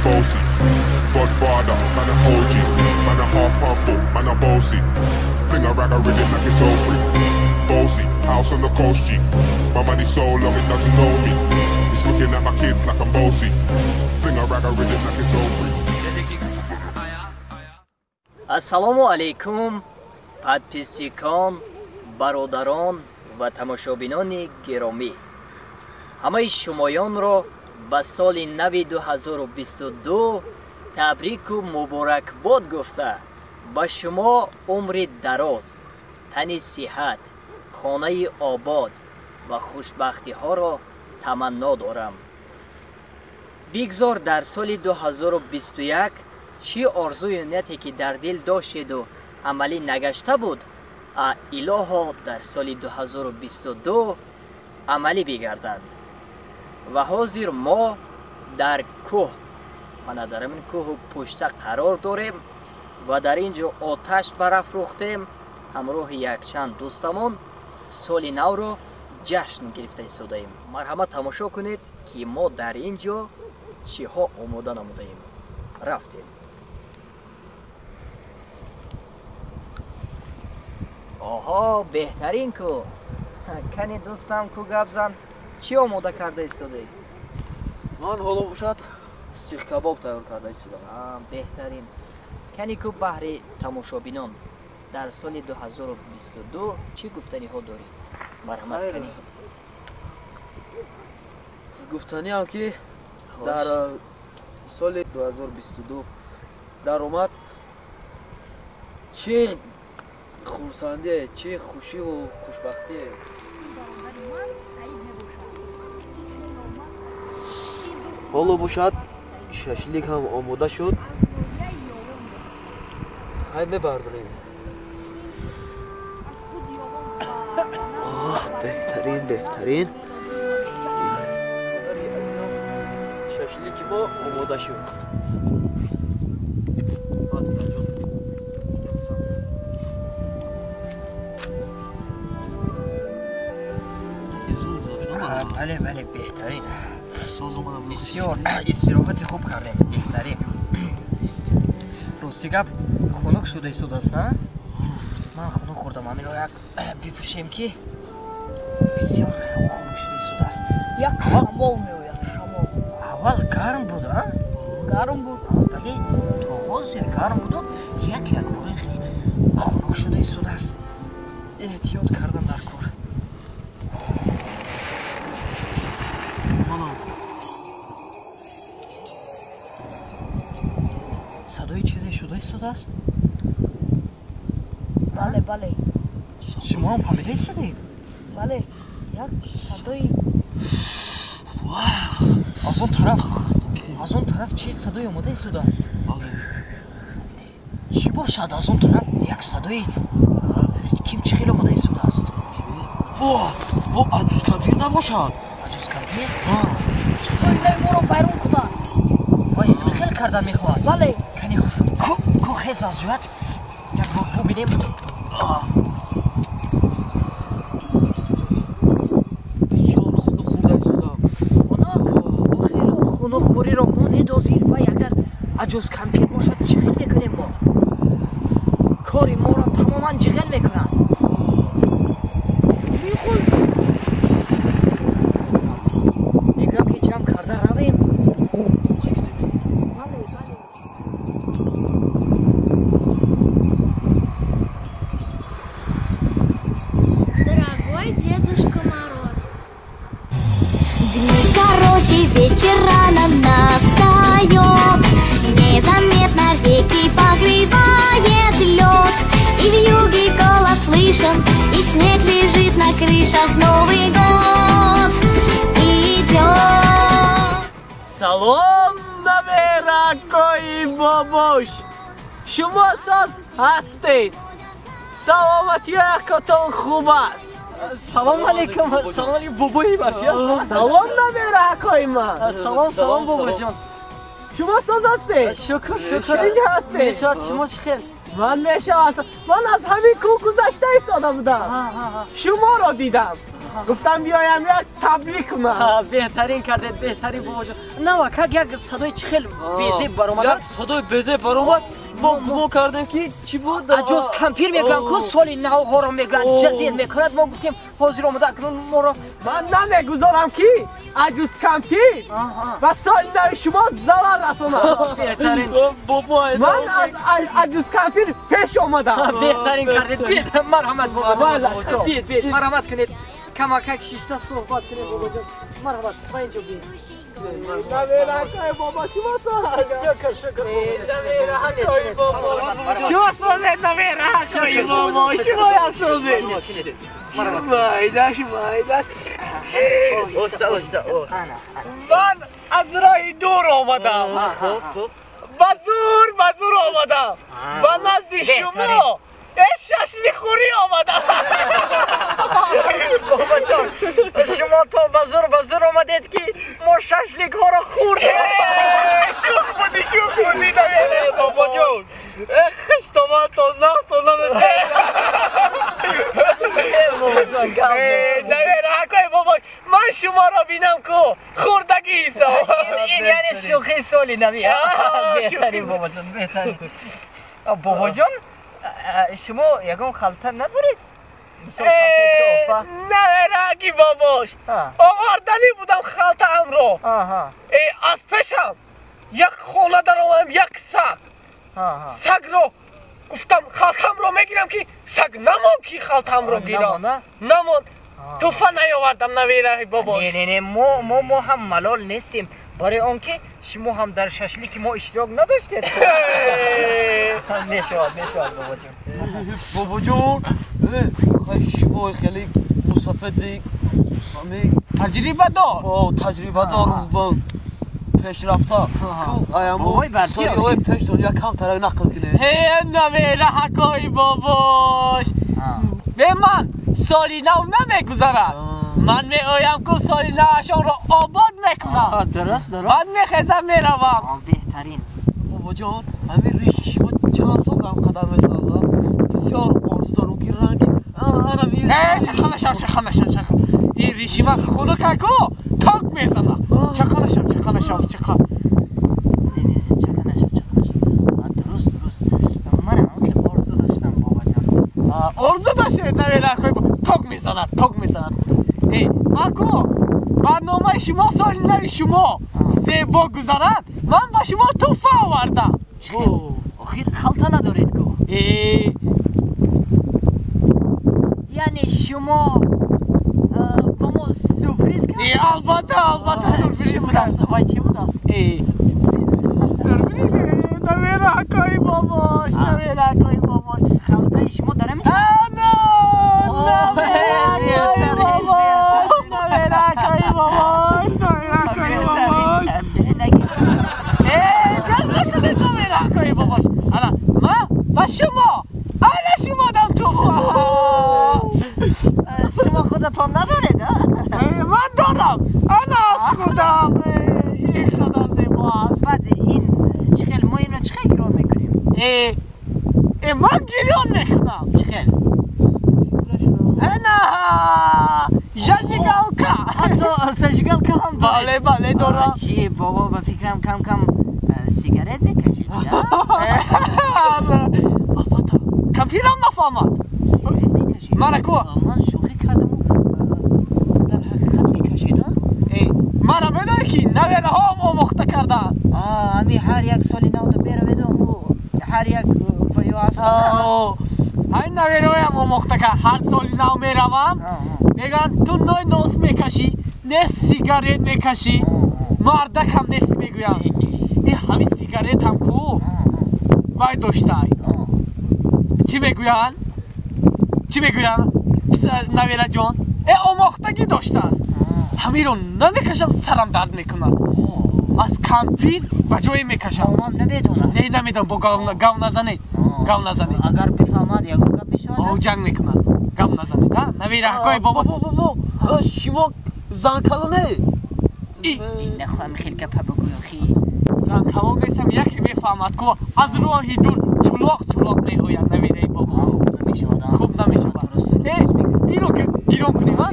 bossy. Godfather, man a OG, man a half humble, man a bossy. Finger rag a rhythm like it's all free. Bossy, house on the coast G. My money so long it doesn't know me. It's looking at my kids like I'm bossy. Finger rag a rhythm like it's all free. Ассалому алейкум, подписчикон, бародарон ва тамошобинони гиромӣ. Ҳамаи шумоёнро ба соли нави 2022 табрику муборакбод гуфта ба шумо умри дароз, тани сиҳат, хонаи обод ва хушбахтиҳоро таманно дорам. Бигзор дар соли 2021 чӣ орзуи нияте ки дар дил доштеду амалӣ нагашта буд, илоҳо дар соли 2022 амалӣ бигарданд. Ва ҳозир мо дар кӯҳ, мана дар ин кӯҳу пушта қарор дорем ва дар ин ҷо оташ барафрӯхтем. ҳамроҳи якчанд дӯстамон соли навро ҷашн гирифта истодаем. Марҳамат тамошо кунед ки мо дар ин ҷо чиҳо омода намудаем. рафтем. оҳо, беҳтарин ку. Кани дӯстам ку гап зан, чӣ омода карда истодаи? Ман ҳоло бошад сих кабоб тайёр карда истодам. Беҳтарин. Кани ку баҳри тамошобинон дар соли 2022 чӣ гуфтаниҳо дорӣ? Марҳамат кани. Гуфтаниам ки дар соли 2022 даромад чӣ хурсандие, чӣ хушиву хушбахтие. ҳоло бошад шашлик ҳам омода шуд. хай мебардорем. беҳтарин, беҳтарин. шашлики мо омода шуд. бале, бале, беҳтарин. бисёр истироҳати хуб кардем. беҳтарин. рости гап хунук шуда истодааст, на? ман хунук хӯрдам. ҳаминро як бипӯшем ки бисёр ҳаво хунук шуда истодааст. Як шамол меояд, шамол. аввал гарм буд, а? Гарм буд. бале, то ҳозир гарм буду, як бори хунук шуда истодааст. эҳтиёт кардам дар кор. садои чизе шуда истодааст? бале, бале. шумоам фаҳмида истодаед? бале, як садои аз он тараф чӣ садои омода истодааст? чӣ бошад аз он тараф як садои ким чӣ хел омода истодааст? аҷуз кампир набошад? аҷуз кампир? чизои моро вайрон кунад. вай ҳамин хел кардан мехоҳад? бале. кани ку хез аз ҷоят як бор бубинем. бисёр хунук хӯрда истодам. хунукхӯриро мо недозир. вай агар аҷуз кампир бошад чӣ хел мекунем мо? кори моро тамоман ҷиғел мекунад. мегӯям ки ҷамъ карда равем. Дорогой Дедушка Мороз. Дни короче, вечер рано настает. Незаметно реки погревает лед. И вьюги голос слышен, и снег лежит на крышах. Новый год идет. салом наверакои бобош. шумо соз ҳастед. саломатиятон хуб аст. салом алейкум. салом алейкум бобои бартиаст. салом наверакои ман. салом бобоҷон. шумо соз ҳастед? шукр. инҷо ҳастед? мешавад шумо чӣ хел? ман мешавад. ман аз ҳамин кӯҳ гузашта истода будам. шуморо дидам. گفتم بیایم یک تبریک کنم. بهترین کردید بهترین بابا جان. نه که یک صدای چخیل بیزه برآمد. صدای بیزه برآمد. ما کردیم که چی بود؟ اجاز کمپیر میگن که سالی نو ها رو میگن جزیر میکند. ما گفتیم حاضر آمده اکنون ما رو من نمیگذارم که اجاز کمپیر و سالی نو شما ضرر رساند. بهترین من از اجاز کمپیر پیش آمدم. بهترین کردید. مرحمت بابا جان. بید مرحمت کنید. کماکک شیشتا صحبت کنید بابا جان. مرحبا تا اینجا بید. نویرکای بابا شما سازید. شکر. نویرکای بابا شما سازید. نویرکای بابا شما یا سازید. مایداش. من از راه دور آمدم. بزور آمدم. و نزد شما ششلی خوری آمدم. بابا جان شما تا بزر آمدید که ما ششلیک ها را خوردیم. شوخ بودی نمیره بابا جان. خشت آمد تا نقص تا نمیده. بابا جان گم نمیره حکای بابا من شما را بینم که خوردگی ایسا. این یعنی شوخی سالی نمیه. بهترین بابا جان بهترین. بابا جان شما یکم خلطه ندارید؟ نه رگی باباش آوردنی بودم خلطه هم رو. از پیشم یک خونه در آمدم یک سگ رو گفتم خلطه هم رو میگیرم که سگ نمون که خلطه هم رو گیرم نمون توفه نیاوردم نویره باباش. نه ما هم ملال نیستیم برای آنکه شما هم در ششلیک ما اشتراک نداشتید. نشود بابا جان. بابا جون شما خیلی مستفیدی تجربه دار با پیشرفته بابای های پیش دنیا کم ترک نقل کنه. نمیره حکای باباش به من سالی نو نمیگذارد. من میایم که سالی نوشان را آباد میکنم. درست بعد میخیزم میروم. بهترین بابا جان همین ریشی شما چند سال هم قدم میسازم بسیار آرزو دارم که رنگی چخانه شم این ریشی من خونو ککو تاک میزنم. چخانه شم درست من هم که آرزو داشتم بابا جان. آرزو داشته نمیره تاک میزند. اکو برنامه شما سالی نوی شما زیبا گذارد من با شما توفه آوردم. آخیر خلطه ندارید که یعنی شما با ما سورپریز کنید؟ البته سورپریز کنید. وای چی بود است؟ سورپریز نمیره حکای باباش. خلطه شما داره میشه؟ شما دم تو شما خودتان ندارید؟ من دارم. انا از خودم این خدا زیبا است. بعد این چخیل ما این رو چخیل گران میکنیم؟ من گریان میکنم. چخیل؟ انا جاجیگالکا. حتی سجگالکا هم دارید؟ بله دارم. چی بابا به فکرم کم سیگارت میکشید چی؟ البته کمپیرم نفهمد. سیگارت میکشید؟ من شوخی کردم در حقیقت میکشید؟ من میدونی که نویره ها هم آموخته کردن. همی هر یک سالی نو دا بیروید و هر یک پایو اصلا. این نویره های هم آموخته کرد هر سالی نو میروند میگن تو نوی نوز میکشی نه سیگارت میکشی. مردک هم نیست میگویم این همین سیگارت هم کو باید داشتای. چی میگوین؟ نویره جان آموختگی داشته است. همین رو نمیکشم سرم درد میکنم. از کمپیر به جایی میکشم. مام نمیدونم. نه نمیدونم با گاو نزنید. اگر بفهمد یک رو گپ میشود؟ او جنگ میکنن. گاو نزنید. نویره حکای بابا شما زنکلانه این نخواهم خیلی گپ بگویم خیلی زنکلان نیستم یکی میفهمد که از راه دور چلاق میگوید نویره بابا. نمیشه آدم خوب نمیشه اینو که گیران کنیم ها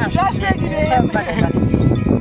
جشن بگیریم